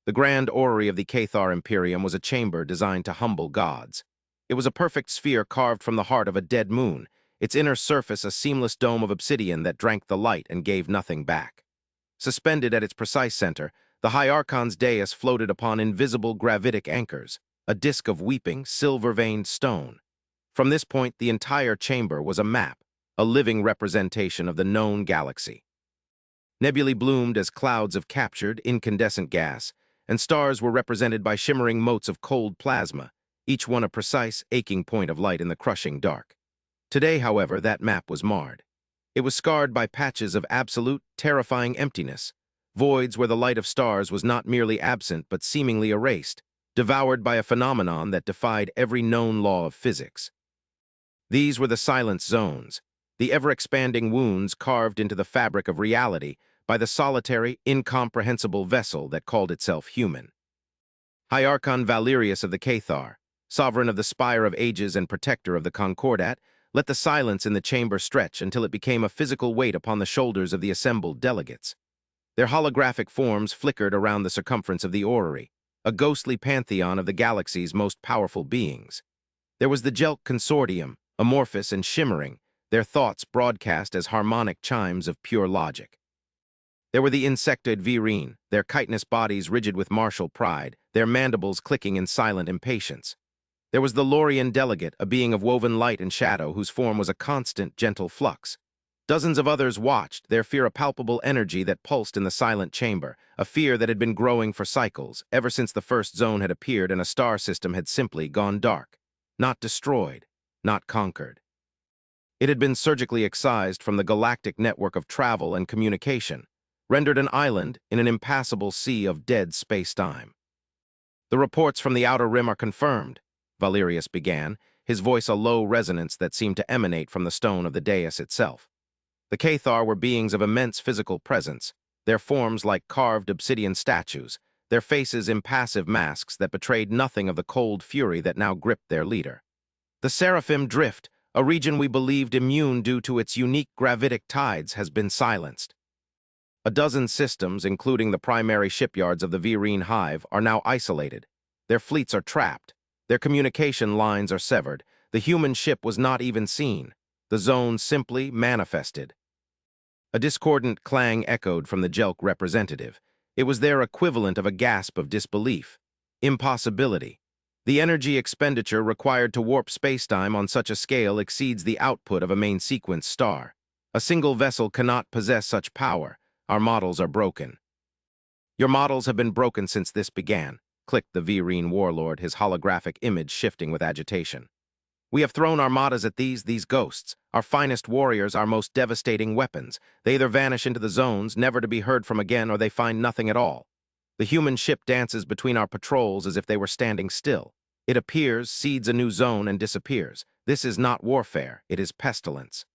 The grand orrery of the Cathar Imperium was a chamber designed to humble gods. It was a perfect sphere carved from the heart of a dead moon, its inner surface a seamless dome of obsidian that drank the light and gave nothing back. Suspended at its precise center, the High Archon's dais floated upon invisible gravitic anchors, a disk of weeping, silver-veined stone. From this point, the entire chamber was a map, a living representation of the known galaxy. Nebulae bloomed as clouds of captured, incandescent gas, and stars were represented by shimmering motes of cold plasma, each one a precise, aching point of light in the crushing dark. Today, however, that map was marred. It was scarred by patches of absolute, terrifying emptiness, voids where the light of stars was not merely absent but seemingly erased, devoured by a phenomenon that defied every known law of physics. These were the silence zones, the ever-expanding wounds carved into the fabric of reality by the solitary, incomprehensible vessel that called itself human. High Archon Valerius of the Cathar, sovereign of the Spire of Ages and protector of the Concordat, let the silence in the chamber stretch until it became a physical weight upon the shoulders of the assembled delegates. Their holographic forms flickered around the circumference of the orrery, a ghostly pantheon of the galaxy's most powerful beings. There was the Jelk Consortium, amorphous and shimmering, their thoughts broadcast as harmonic chimes of pure logic. There were the insectoid Virene, their chitinous bodies rigid with martial pride, their mandibles clicking in silent impatience. There was the Lorian delegate, a being of woven light and shadow whose form was a constant, gentle flux. Dozens of others watched, their fear a palpable energy that pulsed in the silent chamber, a fear that had been growing for cycles, ever since the first zone had appeared and a star system had simply gone dark. Not destroyed, not conquered. It had been surgically excised from the galactic network of travel and communication, rendered an island in an impassable sea of dead space-time. The reports from the Outer Rim are confirmed, Valerius began, his voice a low resonance that seemed to emanate from the stone of the dais itself. The Cathar were beings of immense physical presence, their forms like carved obsidian statues, their faces impassive masks that betrayed nothing of the cold fury that now gripped their leader. The Seraphim Drift, a region we believed immune due to its unique gravitic tides, has been silenced. A dozen systems, including the primary shipyards of the Virene Hive, are now isolated. Their fleets are trapped. Their communication lines are severed. The human ship was not even seen. The zone simply manifested. A discordant clang echoed from the Jelk representative. It was their equivalent of a gasp of disbelief. Impossibility. The energy expenditure required to warp spacetime on such a scale exceeds the output of a main sequence star. A single vessel cannot possess such power. Our models are broken. Your models have been broken since this began, clicked the Virene warlord, his holographic image shifting with agitation. We have thrown armadas at these ghosts, our finest warriors, our most devastating weapons. They either vanish into the zones, never to be heard from again, or they find nothing at all. The human ship dances between our patrols as if they were standing still. It appears, seeds a new zone, and disappears. This is not warfare, it is pestilence.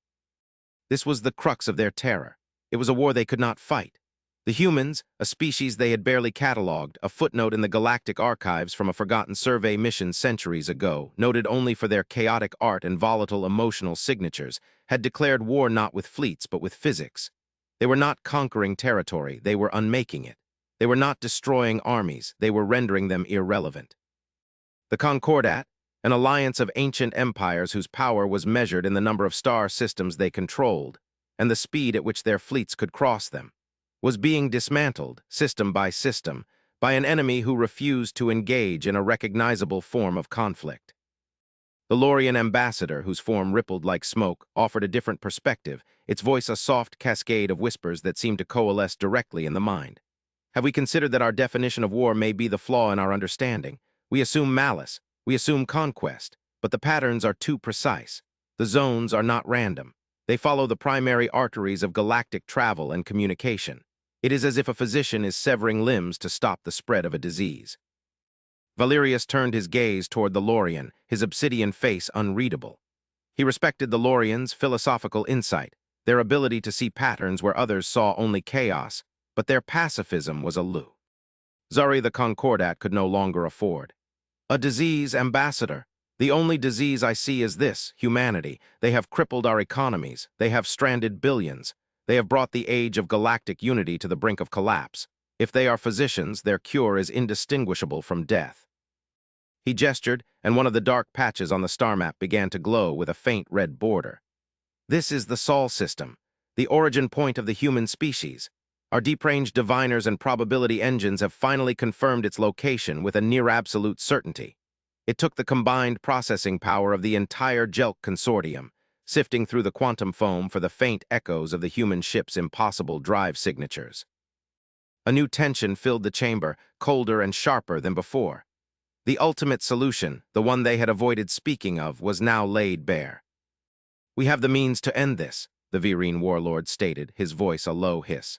This was the crux of their terror. It was a war they could not fight. The humans, a species they had barely catalogued, a footnote in the galactic archives from a forgotten survey mission centuries ago, noted only for their chaotic art and volatile emotional signatures, had declared war not with fleets but with physics. They were not conquering territory, they were unmaking it. They were not destroying armies, they were rendering them irrelevant. The Concordat, an alliance of ancient empires whose power was measured in the number of star systems they controlled, and the speed at which their fleets could cross them, was being dismantled, system by system, by an enemy who refused to engage in a recognizable form of conflict. The Lorian ambassador, whose form rippled like smoke, offered a different perspective, its voice a soft cascade of whispers that seemed to coalesce directly in the mind. Have we considered that our definition of war may be the flaw in our understanding? We assume malice, we assume conquest, but the patterns are too precise. The zones are not random. They follow the primary arteries of galactic travel and communication. It is as if a physician is severing limbs to stop the spread of a disease. Valerius turned his gaze toward the Lorian, his obsidian face unreadable. He respected the Lorians' philosophical insight, their ability to see patterns where others saw only chaos, but their pacifism was aloof. Zari the Concordat could no longer afford. A disease, ambassador. The only disease I see is this, humanity. They have crippled our economies. They have stranded billions. They have brought the age of galactic unity to the brink of collapse. If they are physicians, their cure is indistinguishable from death. He gestured, and one of the dark patches on the star map began to glow with a faint red border. This is the Sol system, the origin point of the human species. Our deep-range diviners and probability engines have finally confirmed its location with a near-absolute certainty. It took the combined processing power of the entire Jelk consortium, sifting through the quantum foam for the faint echoes of the human ship's impossible drive signatures. A new tension filled the chamber, colder and sharper than before. The ultimate solution, the one they had avoided speaking of, was now laid bare. "We have the means to end this," the Virine warlord stated, his voice a low hiss.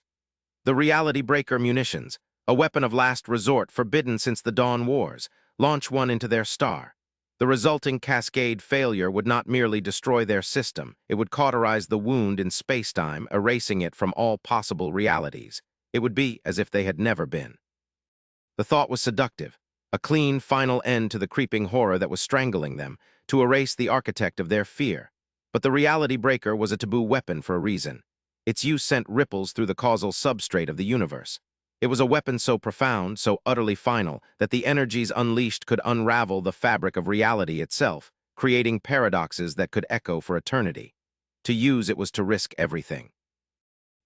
"The reality breaker munitions, a weapon of last resort forbidden since the Dawn Wars, launch one into their star. The resulting cascade failure would not merely destroy their system, it would cauterize the wound in spacetime, erasing it from all possible realities. It would be as if they had never been." The thought was seductive, a clean, final end to the creeping horror that was strangling them, to erase the architect of their fear. But the reality breaker was a taboo weapon for a reason. Its use sent ripples through the causal substrate of the universe. It was a weapon so profound, so utterly final, that the energies unleashed could unravel the fabric of reality itself, creating paradoxes that could echo for eternity. To use it was to risk everything.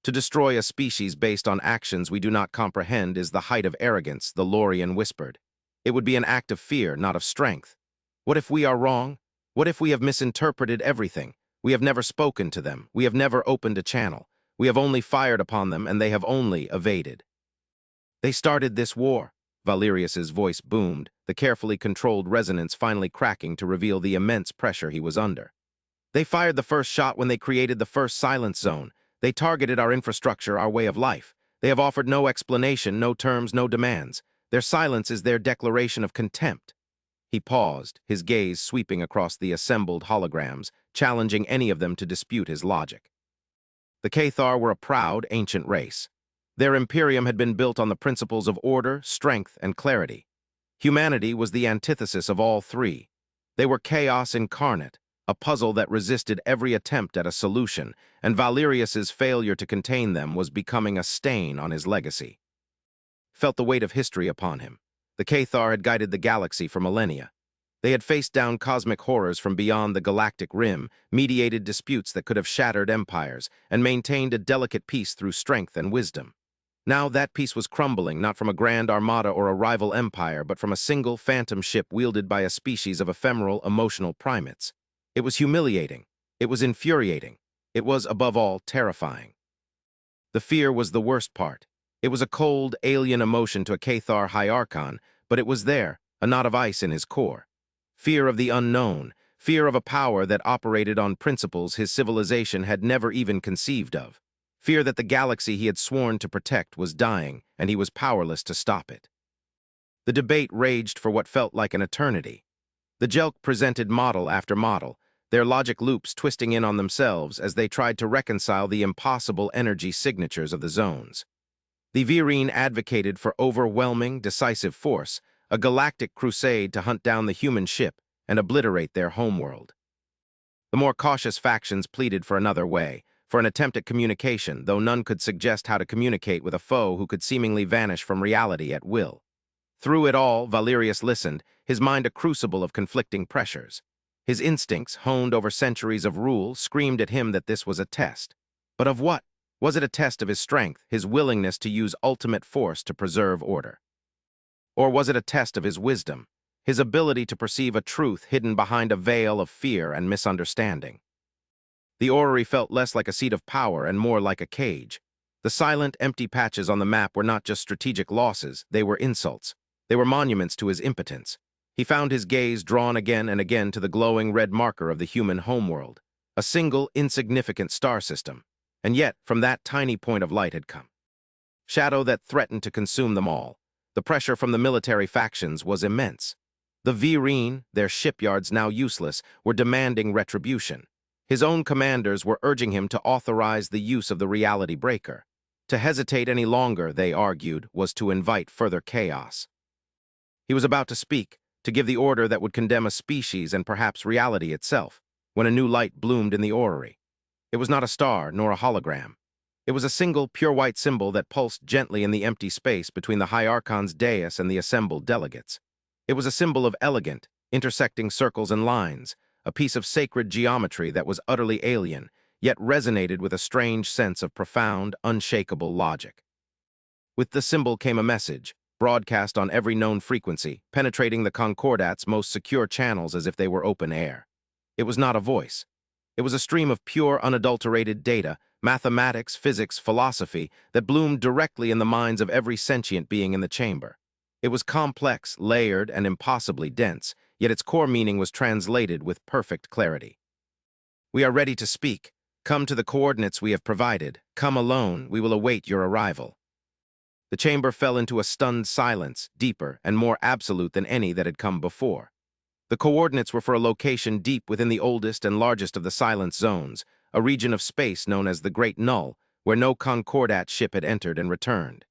To destroy a species based on actions we do not comprehend is the height of arrogance, the Lorian whispered. It would be an act of fear, not of strength. What if we are wrong? What if we have misinterpreted everything? We have never spoken to them. We have never opened a channel. We have only fired upon them, and they have only evaded. "They started this war," Valerius's voice boomed, the carefully controlled resonance finally cracking to reveal the immense pressure he was under. "They fired the first shot when they created the first silence zone. They targeted our infrastructure, our way of life. They have offered no explanation, no terms, no demands. Their silence is their declaration of contempt." He paused, his gaze sweeping across the assembled holograms, challenging any of them to dispute his logic. The Cathar were a proud, ancient race. Their imperium had been built on the principles of order, strength, and clarity. Humanity was the antithesis of all three. They were chaos incarnate, a puzzle that resisted every attempt at a solution, and Valerius's failure to contain them was becoming a stain on his legacy. Felt the weight of history upon him. The Cathar had guided the galaxy for millennia. They had faced down cosmic horrors from beyond the galactic rim, mediated disputes that could have shattered empires, and maintained a delicate peace through strength and wisdom. Now that peace was crumbling, not from a grand armada or a rival empire, but from a single phantom ship wielded by a species of ephemeral, emotional primates. It was humiliating. It was infuriating. It was, above all, terrifying. The fear was the worst part. It was a cold, alien emotion to a Cathar hierarchon, but it was there, a knot of ice in his core. Fear of the unknown, fear of a power that operated on principles his civilization had never even conceived of. Fear that the galaxy he had sworn to protect was dying, and he was powerless to stop it. The debate raged for what felt like an eternity. The Jelk presented model after model, their logic loops twisting in on themselves as they tried to reconcile the impossible energy signatures of the zones. The Virine advocated for overwhelming, decisive force, a galactic crusade to hunt down the human ship and obliterate their homeworld. The more cautious factions pleaded for another way, for an attempt at communication, though none could suggest how to communicate with a foe who could seemingly vanish from reality at will. Through it all, Valerius listened, his mind a crucible of conflicting pressures. His instincts, honed over centuries of rule, screamed at him that this was a test. But of what? Was it a test of his strength, his willingness to use ultimate force to preserve order? Or was it a test of his wisdom, his ability to perceive a truth hidden behind a veil of fear and misunderstanding? The orrery felt less like a seat of power and more like a cage. The silent, empty patches on the map were not just strategic losses, they were insults. They were monuments to his impotence. He found his gaze drawn again and again to the glowing red marker of the human homeworld, a single, insignificant star system. And yet, from that tiny point of light had come shadow that threatened to consume them all. The pressure from the military factions was immense. The Virine, their shipyards now useless, were demanding retribution. His own commanders were urging him to authorize the use of the reality breaker. To hesitate any longer, they argued, was to invite further chaos. He was about to speak, to give the order that would condemn a species and perhaps reality itself, when a new light bloomed in the orrery. It was not a star nor a hologram. It was a single, pure white symbol that pulsed gently in the empty space between the High Archon's dais and the assembled delegates. It was a symbol of elegant, intersecting circles and lines, a piece of sacred geometry that was utterly alien, yet resonated with a strange sense of profound, unshakable logic. With the symbol came a message, broadcast on every known frequency, penetrating the Concordat's most secure channels as if they were open air. It was not a voice. It was a stream of pure, unadulterated data, mathematics, physics, philosophy, that bloomed directly in the minds of every sentient being in the chamber. It was complex, layered, and impossibly dense, yet its core meaning was translated with perfect clarity. "We are ready to speak. Come to the coordinates we have provided. Come alone. We will await your arrival." The chamber fell into a stunned silence, deeper and more absolute than any that had come before. The coordinates were for a location deep within the oldest and largest of the silence zones, a region of space known as the Great Null, where no Concordat ship had entered and returned.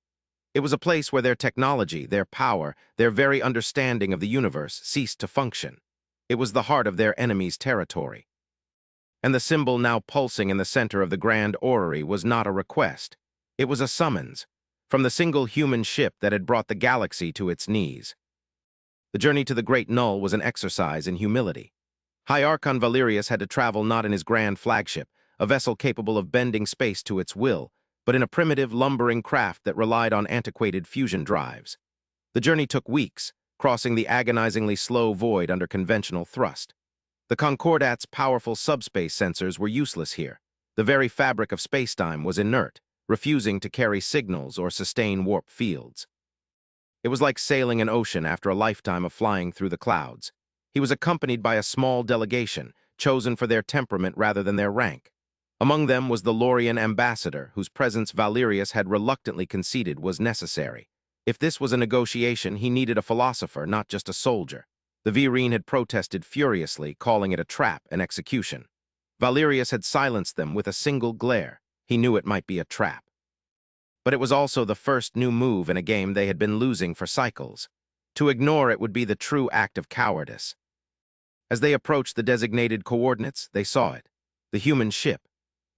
It was a place where their technology, their power, their very understanding of the universe ceased to function. It was the heart of their enemy's territory. And the symbol now pulsing in the center of the grand orrery was not a request. It was a summons, from the single human ship that had brought the galaxy to its knees. The journey to the Great Null was an exercise in humility. High Archon Valerius had to travel not in his grand flagship, a vessel capable of bending space to its will, but in a primitive, lumbering craft that relied on antiquated fusion drives. The journey took weeks, crossing the agonizingly slow void under conventional thrust. The Concordat's powerful subspace sensors were useless here. The very fabric of spacetime was inert, refusing to carry signals or sustain warp fields. It was like sailing an ocean after a lifetime of flying through the clouds. He was accompanied by a small delegation, chosen for their temperament rather than their rank. Among them was the Lorian ambassador, whose presence Valerius had reluctantly conceded was necessary. If this was a negotiation, he needed a philosopher, not just a soldier. The Virene had protested furiously, calling it a trap and execution. Valerius had silenced them with a single glare. He knew it might be a trap. But it was also the first new move in a game they had been losing for cycles. To ignore it would be the true act of cowardice. As they approached the designated coordinates, they saw it. The human ship.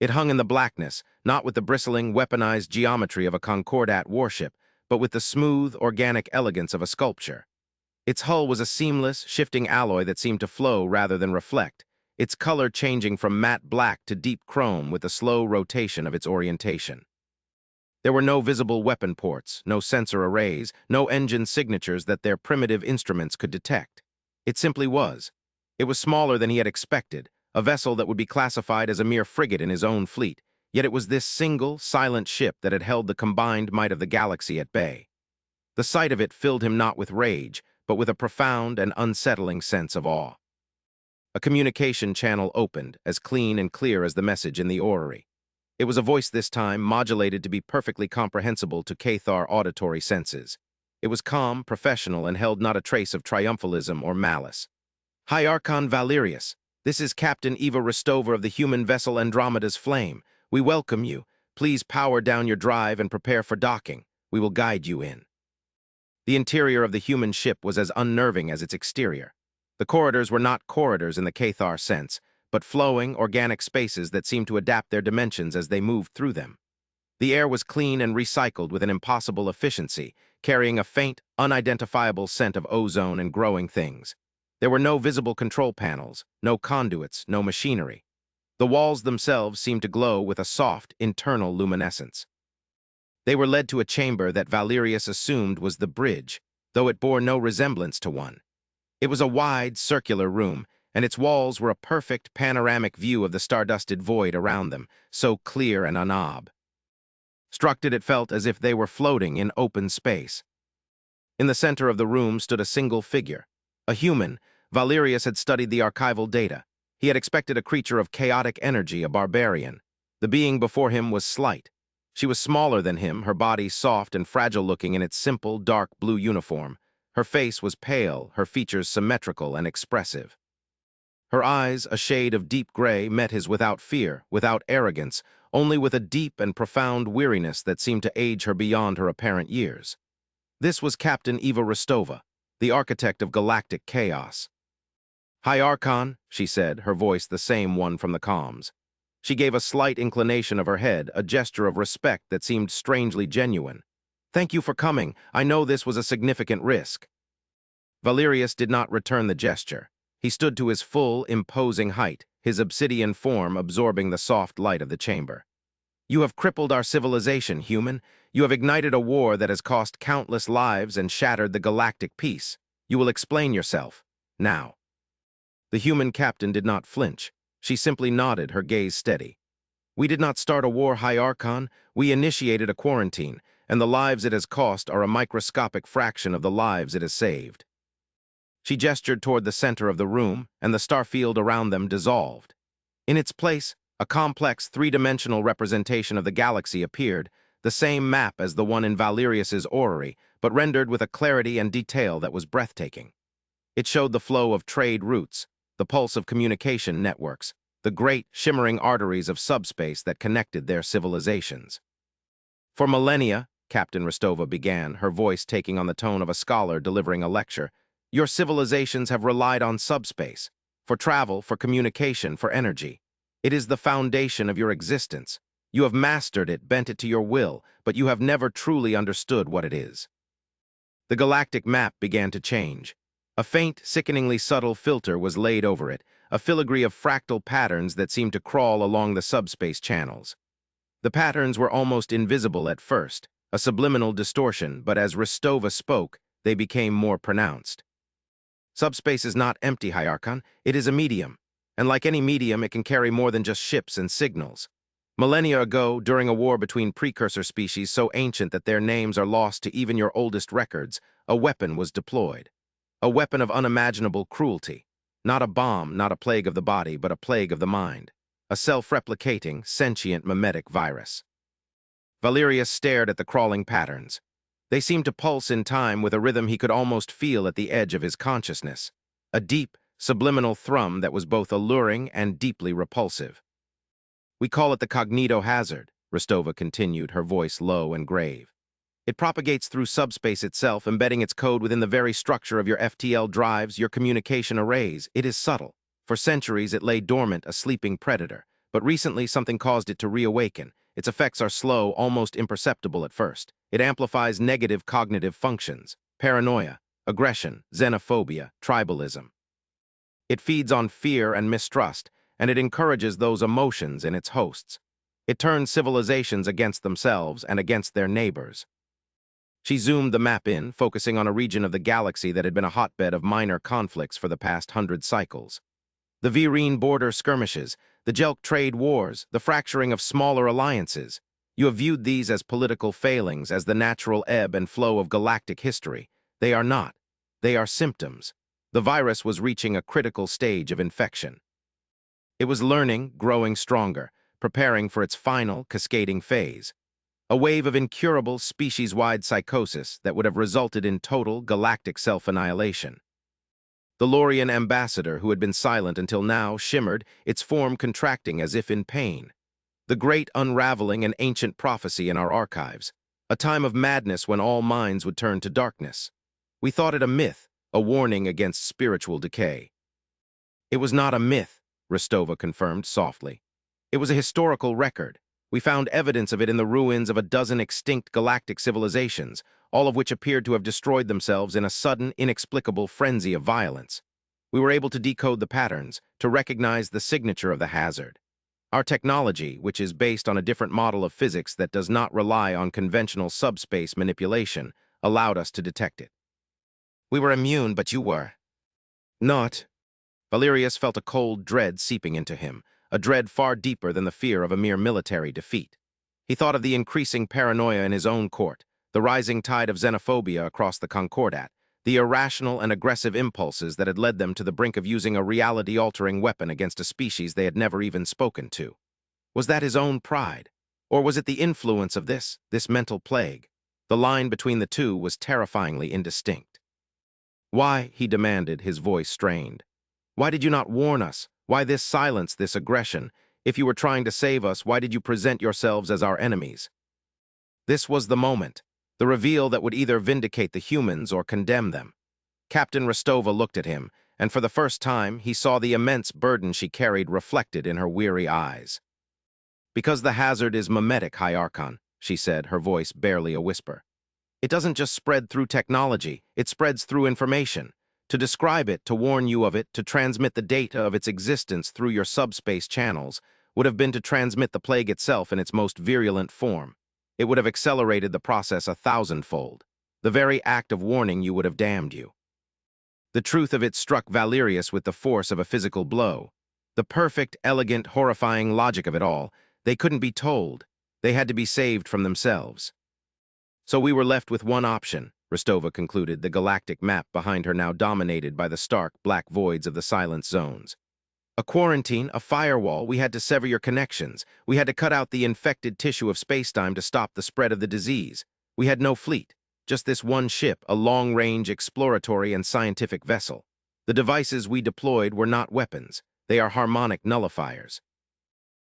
It hung in the blackness, not with the bristling, weaponized geometry of a Concordat warship, but with the smooth, organic elegance of a sculpture. Its hull was a seamless, shifting alloy that seemed to flow rather than reflect, its color changing from matte black to deep chrome with the slow rotation of its orientation. There were no visible weapon ports, no sensor arrays, no engine signatures that their primitive instruments could detect. It simply was. It was smaller than he had expected, a vessel that would be classified as a mere frigate in his own fleet, yet it was this single, silent ship that had held the combined might of the galaxy at bay. The sight of it filled him not with rage, but with a profound and unsettling sense of awe. A communication channel opened, as clean and clear as the message in the orrery. It was a voice this time, modulated to be perfectly comprehensible to Cathar auditory senses. It was calm, professional, and held not a trace of triumphalism or malice. "High Archon Valerius, this is Captain Eva Restover of the human vessel Andromeda's Flame. We welcome you. Please power down your drive and prepare for docking. We will guide you in." The interior of the human ship was as unnerving as its exterior. The corridors were not corridors in the Cathar sense, but flowing, organic spaces that seemed to adapt their dimensions as they moved through them. The air was clean and recycled with an impossible efficiency, carrying a faint, unidentifiable scent of ozone and growing things. There were no visible control panels, no conduits, no machinery. The walls themselves seemed to glow with a soft, internal luminescence. They were led to a chamber that Valerius assumed was the bridge, though it bore no resemblance to one. It was a wide, circular room, and its walls were a perfect panoramic view of the stardusted void around them, so clear and unobstructed it felt as if they were floating in open space. In the center of the room stood a single figure. A human, Valerius had studied the archival data. He had expected a creature of chaotic energy, a barbarian. The being before him was slight. She was smaller than him, her body soft and fragile-looking in its simple, dark blue uniform. Her face was pale, her features symmetrical and expressive. Her eyes, a shade of deep gray, met his without fear, without arrogance, only with a deep and profound weariness that seemed to age her beyond her apparent years. This was Captain Eva Rostova, the architect of galactic chaos. "High Archon," she said, her voice the same one from the comms. She gave a slight inclination of her head, a gesture of respect that seemed strangely genuine. "Thank you for coming. I know this was a significant risk." Valerius did not return the gesture. He stood to his full, imposing height, his obsidian form absorbing the soft light of the chamber. "You have crippled our civilization, human. You have ignited a war that has cost countless lives and shattered the galactic peace. You will explain yourself. Now." The human captain did not flinch. She simply nodded, her gaze steady. "We did not start a war, High Archon. We initiated a quarantine, and the lives it has cost are a microscopic fraction of the lives it has saved." She gestured toward the center of the room, and the starfield around them dissolved. In its place, a complex three-dimensional representation of the galaxy appeared, the same map as the one in Valerius's orrery, but rendered with a clarity and detail that was breathtaking. It showed the flow of trade routes, the pulse of communication networks, the great, shimmering arteries of subspace that connected their civilizations. "For millennia," Captain Rostova began, her voice taking on the tone of a scholar delivering a lecture, "your civilizations have relied on subspace, for travel, for communication, for energy. It is the foundation of your existence. You have mastered it, bent it to your will, but you have never truly understood what it is." The galactic map began to change. A faint, sickeningly subtle filter was laid over it, a filigree of fractal patterns that seemed to crawl along the subspace channels. The patterns were almost invisible at first, a subliminal distortion, but as Rostova spoke, they became more pronounced. "Subspace is not empty, High Archon. It is a medium. And like any medium, it can carry more than just ships and signals. Millennia ago, during a war between precursor species so ancient that their names are lost to even your oldest records, a weapon was deployed. A weapon of unimaginable cruelty. Not a bomb, not a plague of the body, but a plague of the mind. A self-replicating, sentient mimetic virus." Valerius stared at the crawling patterns. They seemed to pulse in time with a rhythm he could almost feel at the edge of his consciousness. A deep, subliminal thrum that was both alluring and deeply repulsive. "We call it the cognito hazard," Rostova continued, her voice low and grave. "It propagates through subspace itself, embedding its code within the very structure of your FTL drives, your communication arrays. It is subtle. For centuries, it lay dormant, a sleeping predator. But recently, something caused it to reawaken. Its effects are slow, almost imperceptible at first. It amplifies negative cognitive functions, paranoia, aggression, xenophobia, tribalism. It feeds on fear and mistrust, and it encourages those emotions in its hosts. It turns civilizations against themselves and against their neighbors." She zoomed the map in, focusing on a region of the galaxy that had been a hotbed of minor conflicts for the past 100 cycles. The Virene border skirmishes, the Jelk trade wars, the fracturing of smaller alliances. You have viewed these as political failings, as the natural ebb and flow of galactic history. They are not. They are symptoms. The virus was reaching a critical stage of infection. It was learning, growing stronger, preparing for its final, cascading phase. A wave of incurable, species-wide psychosis that would have resulted in total galactic self-annihilation. The Lorian ambassador, who had been silent until now, shimmered, its form contracting as if in pain. The great unraveling and ancient prophecy in our archives. A time of madness when all minds would turn to darkness. We thought it a myth, a warning against spiritual decay. "It was not a myth," Rostova confirmed softly. "It was a historical record. We found evidence of it in the ruins of a dozen extinct galactic civilizations, all of which appeared to have destroyed themselves in a sudden, inexplicable frenzy of violence. We were able to decode the patterns, to recognize the signature of the hazard. Our technology, which is based on a different model of physics that does not rely on conventional subspace manipulation, allowed us to detect it." "We were immune, but you were." "Not." Valerius felt a cold dread seeping into him, a dread far deeper than the fear of a mere military defeat. He thought of the increasing paranoia in his own court, the rising tide of xenophobia across the Concordat, the irrational and aggressive impulses that had led them to the brink of using a reality-altering weapon against a species they had never even spoken to. Was that his own pride? Or was it the influence of this mental plague? The line between the two was terrifyingly indistinct. "Why," he demanded, his voice strained. "Why did you not warn us? Why this silence, this aggression? If you were trying to save us, why did you present yourselves as our enemies?" This was the moment, the reveal that would either vindicate the humans or condemn them. Captain Rostova looked at him, and for the first time he saw the immense burden she carried reflected in her weary eyes. Because the hazard is mimetic, High Archon, she said, her voice barely a whisper. It doesn't just spread through technology, it spreads through information. To describe it, to warn you of it, to transmit the data of its existence through your subspace channels, would have been to transmit the plague itself in its most virulent form. It would have accelerated the process 1,000-fold. The very act of warning you would have damned you. The truth of it struck Valerius with the force of a physical blow. The perfect, elegant, horrifying logic of it all. They couldn't be told. They had to be saved from themselves. So we were left with one option, Rostova concluded, the galactic map behind her now dominated by the stark, black voids of the silence zones. A quarantine, a firewall, we had to sever your connections. We had to cut out the infected tissue of spacetime to stop the spread of the disease. We had no fleet, just this one ship, a long-range exploratory and scientific vessel. The devices we deployed were not weapons. They are harmonic nullifiers.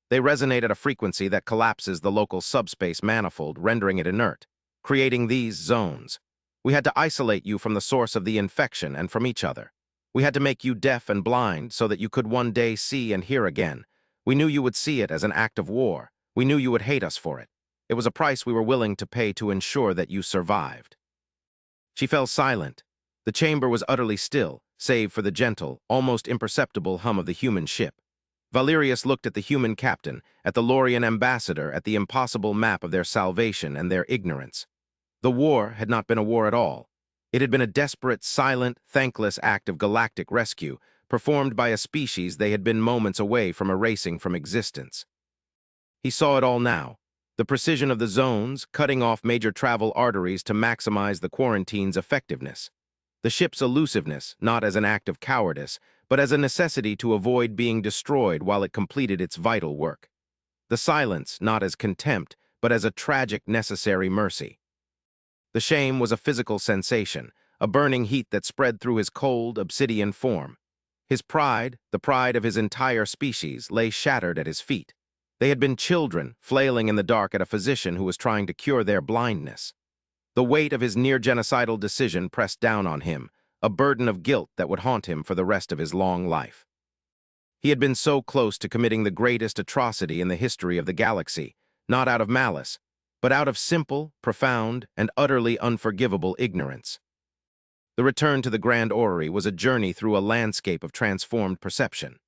They resonate at a frequency that collapses the local subspace manifold, rendering it inert, creating these zones. We had to isolate you from the source of the infection and from each other. We had to make you deaf and blind so that you could one day see and hear again. We knew you would see it as an act of war. We knew you would hate us for it. It was a price we were willing to pay to ensure that you survived. She fell silent. The chamber was utterly still, save for the gentle, almost imperceptible hum of the human ship. Valerius looked at the human captain, at the Lorian ambassador, at the impossible map of their salvation and their ignorance. The war had not been a war at all. It had been a desperate, silent, thankless act of galactic rescue, performed by a species they had been moments away from erasing from existence. He saw it all now. The precision of the zones, cutting off major travel arteries to maximize the quarantine's effectiveness. The ship's elusiveness, not as an act of cowardice, but as a necessity to avoid being destroyed while it completed its vital work. The silence, not as contempt, but as a tragic, necessary mercy. The shame was a physical sensation, a burning heat that spread through his cold, obsidian form. His pride, the pride of his entire species, lay shattered at his feet. They had been children, flailing in the dark at a physician who was trying to cure their blindness. The weight of his near-genocidal decision pressed down on him, a burden of guilt that would haunt him for the rest of his long life. He had been so close to committing the greatest atrocity in the history of the galaxy, not out of malice, but out of simple, profound, and utterly unforgivable ignorance. The return to the Grand Orrery was a journey through a landscape of transformed perception.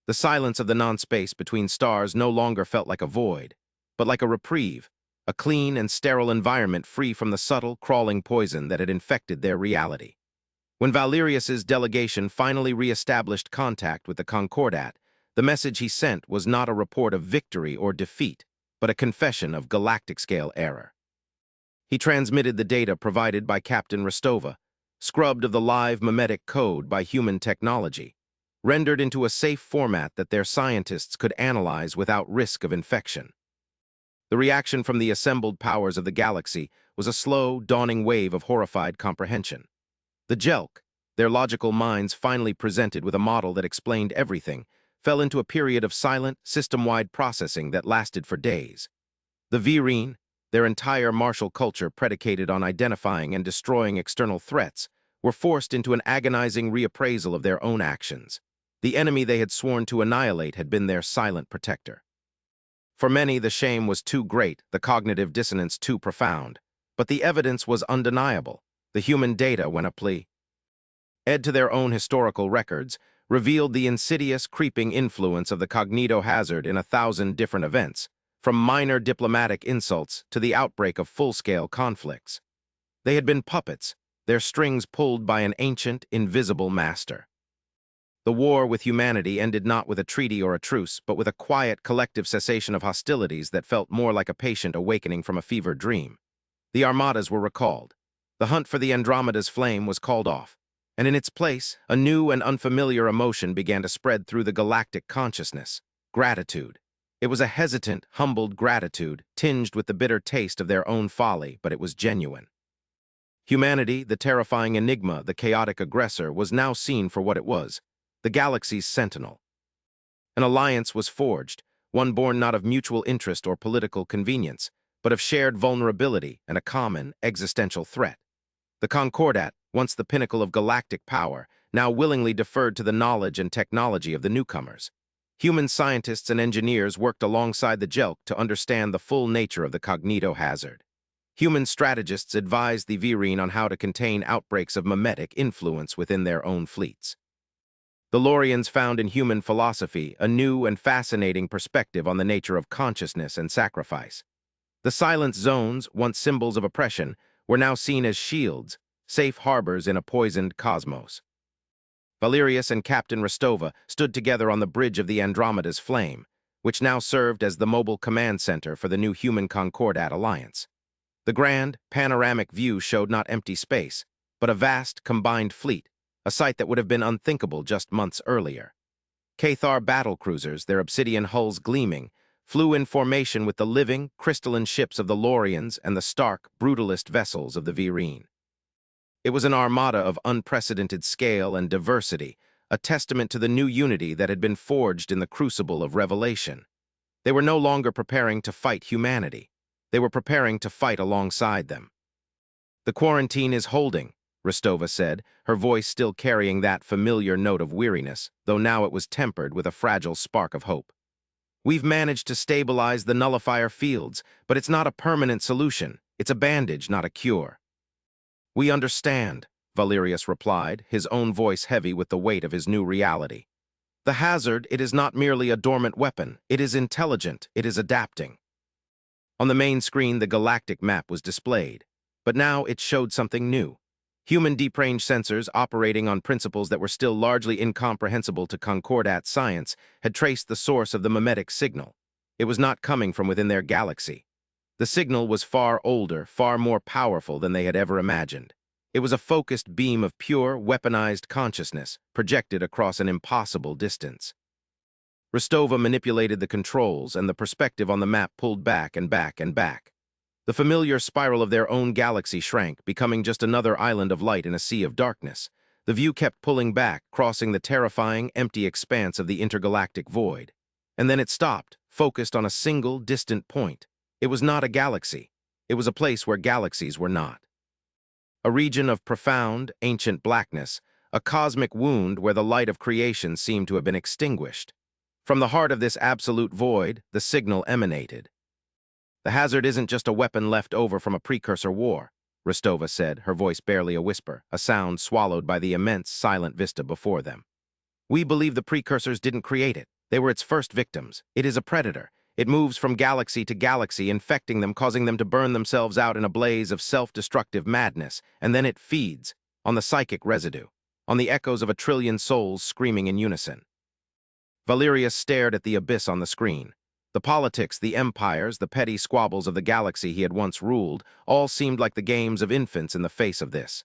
The silence of the non-space between stars no longer felt like a void, but like a reprieve, a clean and sterile environment free from the subtle, crawling poison that had infected their reality. When Valerius's delegation finally re-established contact with the Concordat, the message he sent was not a report of victory or defeat, but a confession of galactic-scale error. He transmitted the data provided by Captain Rostova, scrubbed of the live mimetic code by human technology, rendered into a safe format that their scientists could analyze without risk of infection. The reaction from the assembled powers of the galaxy was a slow, dawning wave of horrified comprehension. The Jelk, their logical minds finally presented with a model that explained everything, fell into a period of silent, system-wide processing that lasted for days. The Virine, their entire martial culture predicated on identifying and destroying external threats, were forced into an agonizing reappraisal of their own actions. The enemy they had sworn to annihilate had been their silent protector. For many, the shame was too great, the cognitive dissonance too profound. But the evidence was undeniable. The human data, when a plea, ed to their own historical records, revealed the insidious, creeping influence of the cognito hazard in 1,000 different events, from minor diplomatic insults to the outbreak of full-scale conflicts. They had been puppets, their strings pulled by an ancient, invisible master. The war with humanity ended not with a treaty or a truce, but with a quiet, collective cessation of hostilities that felt more like a patient awakening from a fevered dream. The armadas were recalled. The hunt for the Andromeda's flame was called off, and in its place, a new and unfamiliar emotion began to spread through the galactic consciousness: gratitude. It was a hesitant, humbled gratitude, tinged with the bitter taste of their own folly, but it was genuine. Humanity, the terrifying enigma, the chaotic aggressor, was now seen for what it was: the galaxy's sentinel. An alliance was forged, one born not of mutual interest or political convenience, but of shared vulnerability and a common, existential threat. The Concordat, once the pinnacle of galactic power, now willingly deferred to the knowledge and technology of the newcomers. Human scientists and engineers worked alongside the Jelk to understand the full nature of the cognito hazard. Human strategists advised the Virine on how to contain outbreaks of mimetic influence within their own fleets. The Lorians found in human philosophy a new and fascinating perspective on the nature of consciousness and sacrifice. The silent zones, once symbols of oppression, were now seen as shields, safe harbors in a poisoned cosmos. Valerius and Captain Rostova stood together on the bridge of the Andromeda's flame, which now served as the mobile command center for the new Human Concordat Alliance. The grand, panoramic view showed not empty space, but a vast, combined fleet, a sight that would have been unthinkable just months earlier. Cathar battlecruisers, their obsidian hulls gleaming, flew in formation with the living, crystalline ships of the Lorians and the stark, brutalist vessels of the Virine. It was an armada of unprecedented scale and diversity, a testament to the new unity that had been forged in the crucible of revelation. They were no longer preparing to fight humanity. They were preparing to fight alongside them. "The quarantine is holding," Rostova said, her voice still carrying that familiar note of weariness, though now it was tempered with a fragile spark of hope. "We've managed to stabilize the nullifier fields, but it's not a permanent solution. It's a bandage, not a cure." "We understand," Valerius replied, his own voice heavy with the weight of his new reality. "The hazard, it is not merely a dormant weapon. It is intelligent. It is adapting." On the main screen, the galactic map was displayed, but now it showed something new. Human deep-range sensors, operating on principles that were still largely incomprehensible to Concordat science, had traced the source of the mimetic signal. It was not coming from within their galaxy. The signal was far older, far more powerful than they had ever imagined. It was a focused beam of pure, weaponized consciousness, projected across an impossible distance. Rostova manipulated the controls, and the perspective on the map pulled back and back and back. The familiar spiral of their own galaxy shrank, becoming just another island of light in a sea of darkness. The view kept pulling back, crossing the terrifying, empty expanse of the intergalactic void. And then it stopped, focused on a single, distant point. It was not a galaxy. It was a place where galaxies were not. A region of profound, ancient blackness, a cosmic wound where the light of creation seemed to have been extinguished. From the heart of this absolute void, the signal emanated. "The hazard isn't just a weapon left over from a precursor war," Rostova said, her voice barely a whisper, a sound swallowed by the immense, silent vista before them. "We believe the precursors didn't create it. They were its first victims. It is a predator. It moves from galaxy to galaxy, infecting them, causing them to burn themselves out in a blaze of self-destructive madness, and then it feeds on the psychic residue, on the echoes of a trillion souls screaming in unison." Valerius stared at the abyss on the screen. The politics, the empires, the petty squabbles of the galaxy he had once ruled, all seemed like the games of infants in the face of this.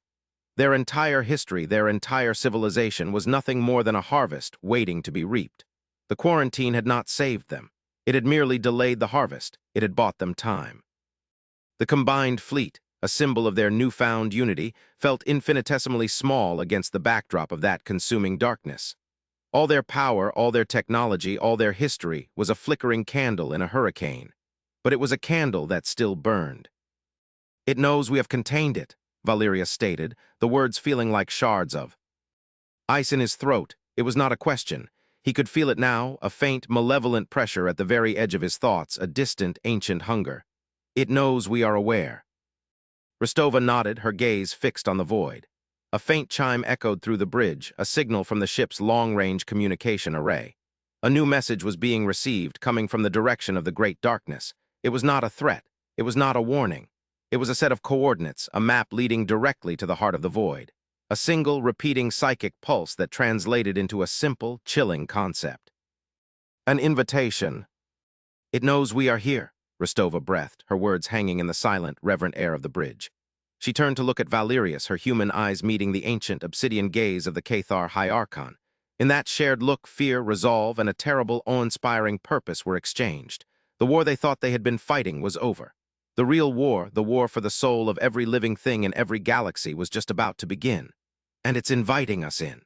Their entire history, their entire civilization was nothing more than a harvest waiting to be reaped. The quarantine had not saved them. It had merely delayed the harvest. It had bought them time. The combined fleet, a symbol of their newfound unity, felt infinitesimally small against the backdrop of that consuming darkness. All their power, all their technology, all their history was a flickering candle in a hurricane. But it was a candle that still burned. "It knows we have contained it," Valerius stated, the words feeling like shards of ice in his throat. It was not a question. He could feel it now, a faint, malevolent pressure at the very edge of his thoughts, a distant, ancient hunger. "It knows we are aware." Rostova nodded, her gaze fixed on the void. A faint chime echoed through the bridge, a signal from the ship's long-range communication array. A new message was being received, coming from the direction of the great darkness. It was not a threat. It was not a warning. It was a set of coordinates, a map leading directly to the heart of the void. A single, repeating psychic pulse that translated into a simple, chilling concept. An invitation. "It knows we are here," Rostova breathed, her words hanging in the silent, reverent air of the bridge. She turned to look at Valerius, her human eyes meeting the ancient, obsidian gaze of the Cathar High Archon. In that shared look, fear, resolve, and a terrible, awe-inspiring purpose were exchanged. The war they thought they had been fighting was over. The real war, the war for the soul of every living thing in every galaxy, was just about to begin. "And it's inviting us in."